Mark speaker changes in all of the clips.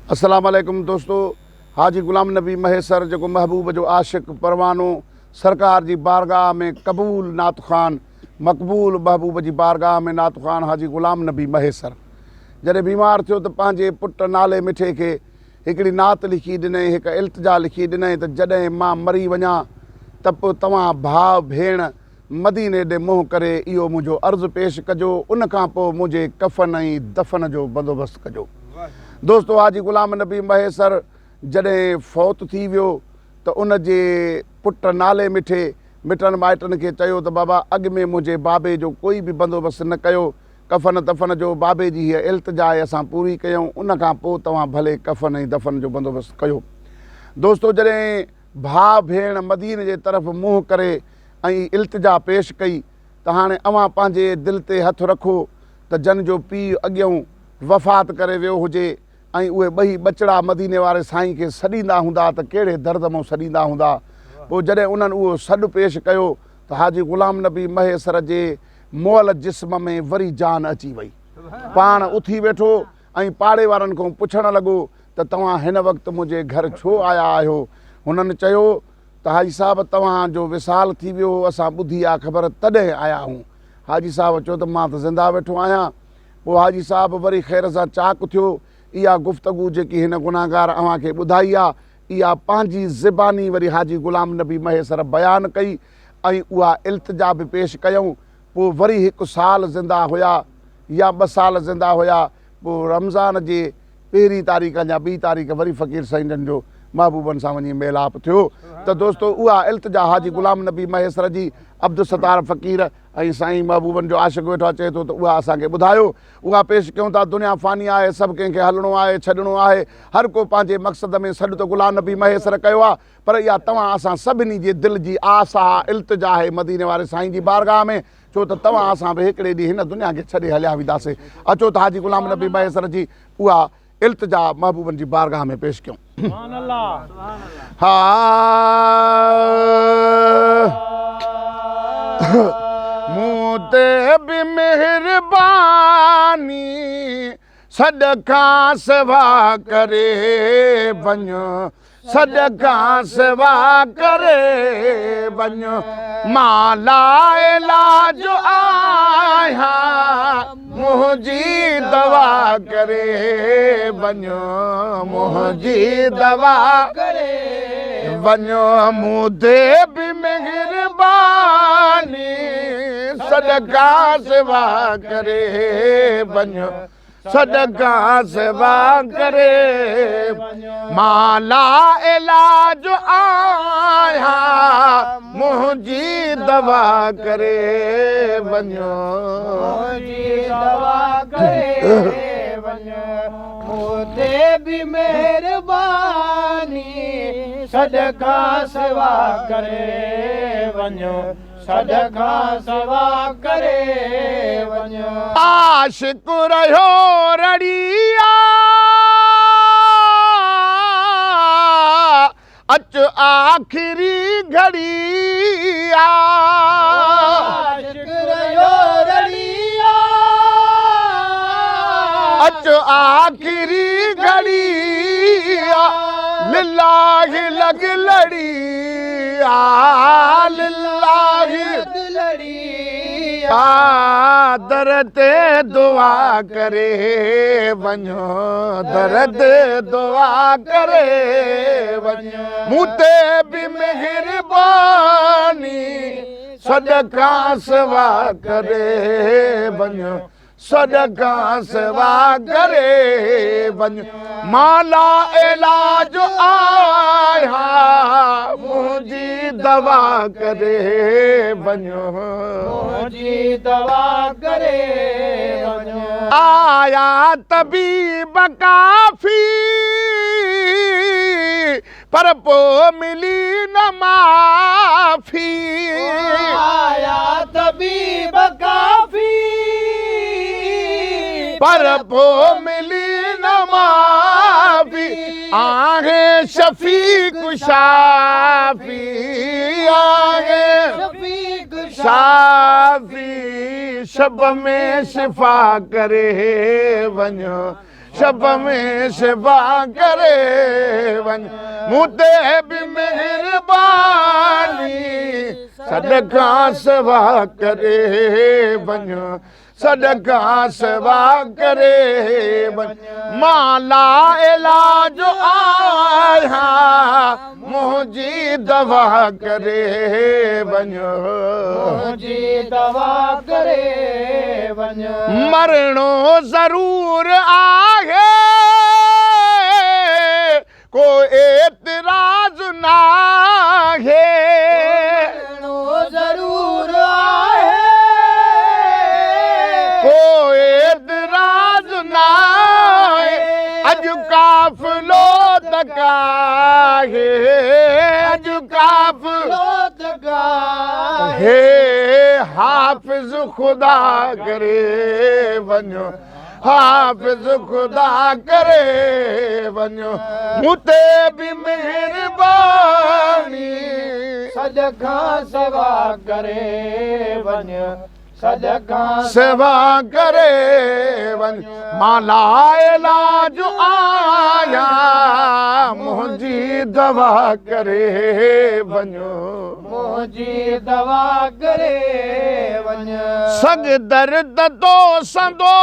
Speaker 1: अस्सलाम वालेकुम दोस्तों। हाजी गुलाम नबी महेसर जो महबूब जो आशिक परवानो सरकार जी बारगाह में कबूल नात ख़ान मकबूल महबूब जी बारगाह में नात ख़ान हाजी गुलाम नबी महेसर जॾहिं बीमार थियो तो पंहिंजे पुट नाले मिठे के हिकिड़ी नात लिखी ॾिनई, हिकु इल्तिजा लिखी ॾिनई त जॾहिं मां मरी वञा त पोइ तव्हां भाउ भेण मदीने ॾे मुंहुं करे इहो मुंहिंजो अर्ज़ु पेश कजो, उन खां पोइ मुंहिंजे कफ़न ऐं दफ़न जो बंदोबस्तु कजो। दोस्तों हाजी गुलाम नबी महेसर जॾहिं फौत थी वियो त उन जे पुट नाले मिठे मिटनि माइटनि खे चयो त बाबा अॻु में मुंहिंजे बाबे जो कोई बि बंदोबस्तु न कयो, कफ़न दफ़न जो बाबे जी हीअ इल्तिजा आहे असां पूरी कयूं, उन खां पोइ तव्हां भले कफ़न ऐं दफ़न जो बंदोबस्तु कयो। दोस्तों जॾहिं भाउ भेण मदीने जे तरफ़ मुंहुं करे ऐं इल्तिजा पेश कई त हाणे अव्हां पंहिंजे दिलि ते हथु रखो त जन जो पीउ अॻियां वफ़ात करे वियो हुजे ऐं उहे ॿई ॿचिड़ा मदीने वारे साईं खे सॾींदा हूंदा त कहिड़े दर्द मां सॾींदा हूंदा। पोइ जॾहिं उन्हनि उहो सॾु पेश कयो त हाजी गुलाम नबी महेसर जे मोअल जिस्म में वरी जान अची वई, पाण उथी वेठो ऐं पाड़े वारनि खां पुछणु लॻो त तव्हां हिन वक़्तु मुंहिंजे घर छो आया आहियो। हुननि चयो त हाजी साहब तव्हांजो विसाल थी वियो, असां ॿुधी आहे ख़बर तॾहिं आया आहियूं। हाजी साहब चयो त मां त ज़िंदा वेठो आहियां। पोइ हाजी साहब वरी ख़ैर सां चाक थियो, इहा गुफ़्तगू जेकी हिन गुनाहगार अव्हां खे ॿुधाई आहे इहा पंहिंजी ज़बानी वरी हाजी गुलाम नबी महेसर बयानु कई ऐं उहा इल्तिजा बि पेश कयूं। पोइ वरी हिकु साल ज़िंदा हुया या 2 साल ज़िंदा हुया। पोइ रमज़ान जे पहिरीं तारीख़ या 2 तारीख़ वरी फ़क़ीर साईं जो महबूबनि सां वञी मेलाप थियो। त दोस्तों उहा इल्तिजा हाजी गुलाम नबी महेसर जी अब्दुल सत्तार फ़क़ीर ऐं साईं महबूबनि जो आशिक़ वेठो अचे थो त उहा असांखे ॿुधायो, उहा पेश कयूं था। दुनिया फ़ानी आहे, सभु कंहिंखे हलणो आहे, छॾिणो आहे, हर को पंहिंजे मक़सद में सॾु त गुलाम नबी महेसर कयो आहे, पर इहा तव्हां असां सभिनी जे दिलि जी आस आहे, इल्तिजा आहे मदीने वारे साईं जी बारगाह में, छो त तव्हां असां बि हिकिड़े ॾींहुं हिन दुनिया खे छॾे हलिया वेंदासीं। अचो त हाजी गुलाम नबी महेसर जी उहा इल्तिजा महबूबनि जी बारगाह में पेश कयूं। मूं ते बि मेहरबानी सदका सवा करे वञो, सदका सवा करे वञो, मां ला इलाज आहियां मुंहिंजी दवा करे वञो, मुंहिंजी दवा करे वञो। मूं ते बि मेहरबानी सदका सेवा करे वञो, सदका सेवा करे मां ला इलाज आहियां मुंहिंजी दवा करे वञो, मुंहिंजी दवा करे वञो। मूं ते बि मेहरबानी सदका सेवा करे वञो, सदका सेवा करे वञो। आशिक़ रहियो रड़िया अच आख़िरी घड़िया, आशिक़ रहियो रड़िया अच आख़िरी घड़िया, लिल्लाहि लग लड़िया, लिल्लाहि लड़िया, दर ते दुआ करे वञो, दर ते दुआ करे वञो। मूं ते बि मेहरबानी सदका सेवा करे वञो, सदका सेवा करे वञो, मां ला इलाज आहियां मुंहिंजी दवा करे वञो, मुंहिंजी दवा करे वञो। आया तबीब काफ़ी पर पोइ मिली न माफ़ी, आया तबीब काफ़ी पर पोइ मिली न माफ़ी, आहे शफ़ीक़ शाफ़ी, आहे शफ़ीक़ शाफ़ी, शब में शिफ़ा करे वञो, शब में शिवा करे वञ मूं ते बि महिरबानी सदका सेवा करे वञ सदका सेवा करे वञ मां ला इलाज आया मुंहिंजी दवा करे वञ
Speaker 2: मुंहिंजी दवा करे वञ
Speaker 1: मरणो ज़रूर आहे को एतिराज़ नाहे
Speaker 2: मरणो ज़रूर आहे
Speaker 1: को एतिराज़ नाहे अॼु काफ़िलो तकाहे अॼु काफ़िलो हे हाफ़िज़ ख़ुदा करे वञो हाफ़िज़ ख़ुदा करे वञो मूं ते बि महिरबानी
Speaker 2: सदका सेवा करे वञ सदका
Speaker 1: सेवा करे वञ मां ला इलाज आया मुंहिंजी दवा करे वञो
Speaker 2: मुंहिंजी दवा करे वञ
Speaker 1: सग दर्द तो संदो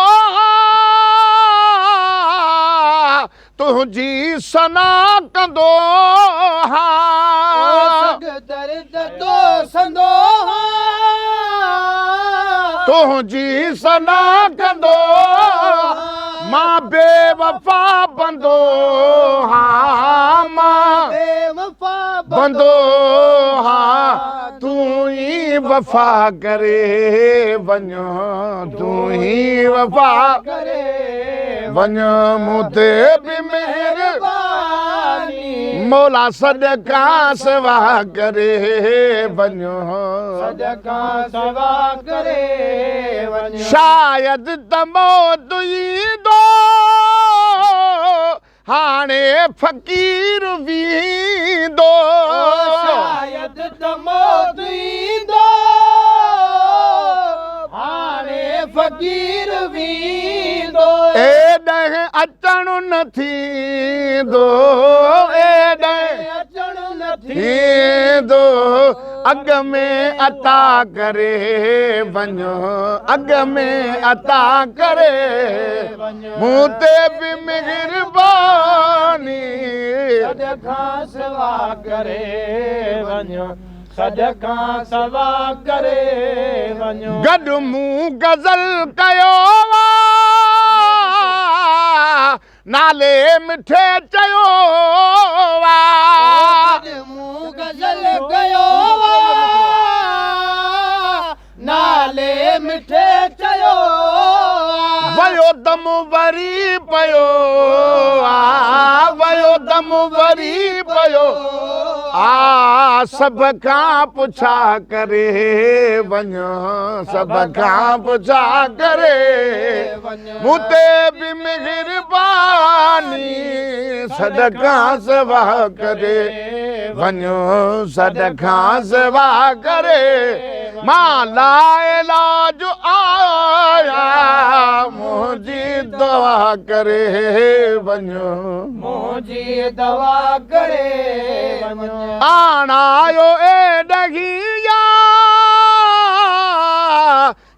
Speaker 1: तुंहिंजी सना कंदो
Speaker 2: सग दर्द तो संदो
Speaker 1: तुंहिंजी सना कंदो मां बेवफा बंदो मां
Speaker 2: बेवफा
Speaker 1: बंदो तूं ई वफ़ा करे वञो तूं ई वफ़ा
Speaker 2: करे
Speaker 1: वञ मूं ते बि
Speaker 2: महिरबानी
Speaker 1: मौला सदका सेवा करे वञो
Speaker 2: सदका सेवा करे वञ
Speaker 1: शायद त मौत ईंदो हाणे फ़क़ीर वींदो
Speaker 2: शायद त मौत ईंदो हाणे फ़क़ीर वींदो
Speaker 1: एॾे अचणु न थींदो एॾे
Speaker 2: अचणु न
Speaker 1: थींदो अॻ में अता करे वञो अॻ में अता करे मूं ते बि महिरबानी
Speaker 2: सदका सेवा करे वञ सदका सेवा करे वञ
Speaker 1: गॾु मूं गज़ल कयो नाले मिठे चयो
Speaker 2: मूं गज़ल कयो नाले मिठे चयो
Speaker 1: वयो दम वरी पयो वयो दम वरी पयो सभ खां पुछा करे वञो सभ खां पुछा करे मूं ते बि महिरबानी सदका सेवा करे वञो सदका सेवा करे मां ला इलाज आया मुंहिंजी दवा करे वञो
Speaker 2: मुंहिंजी दवा करे वञ
Speaker 1: आणायो एॾगिया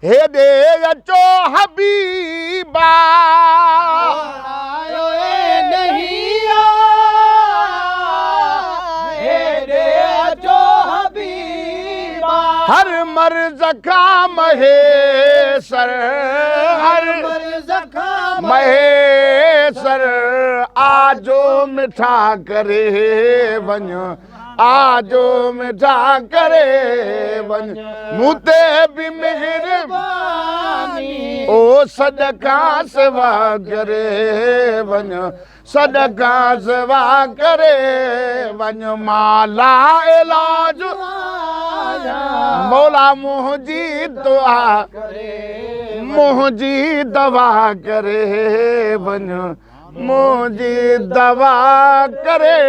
Speaker 1: हेॾे अचो हबीबा
Speaker 2: आयो नहीं हेॾे अचो हबीबा
Speaker 1: हर मर्ज़ खां महेसर हर
Speaker 2: मर्ज़ खां
Speaker 1: महेसर आजो मिठा करे वञो आजो मिठा करे वञ मूं ते बि महिरबानी ओ सदका सेवा करे वञ सदका सेवा करे वञ माला इलाज मौला मुंहिंजी दुआ मुंहिंजी दवा करे वञ मुंहिंजी दवा करे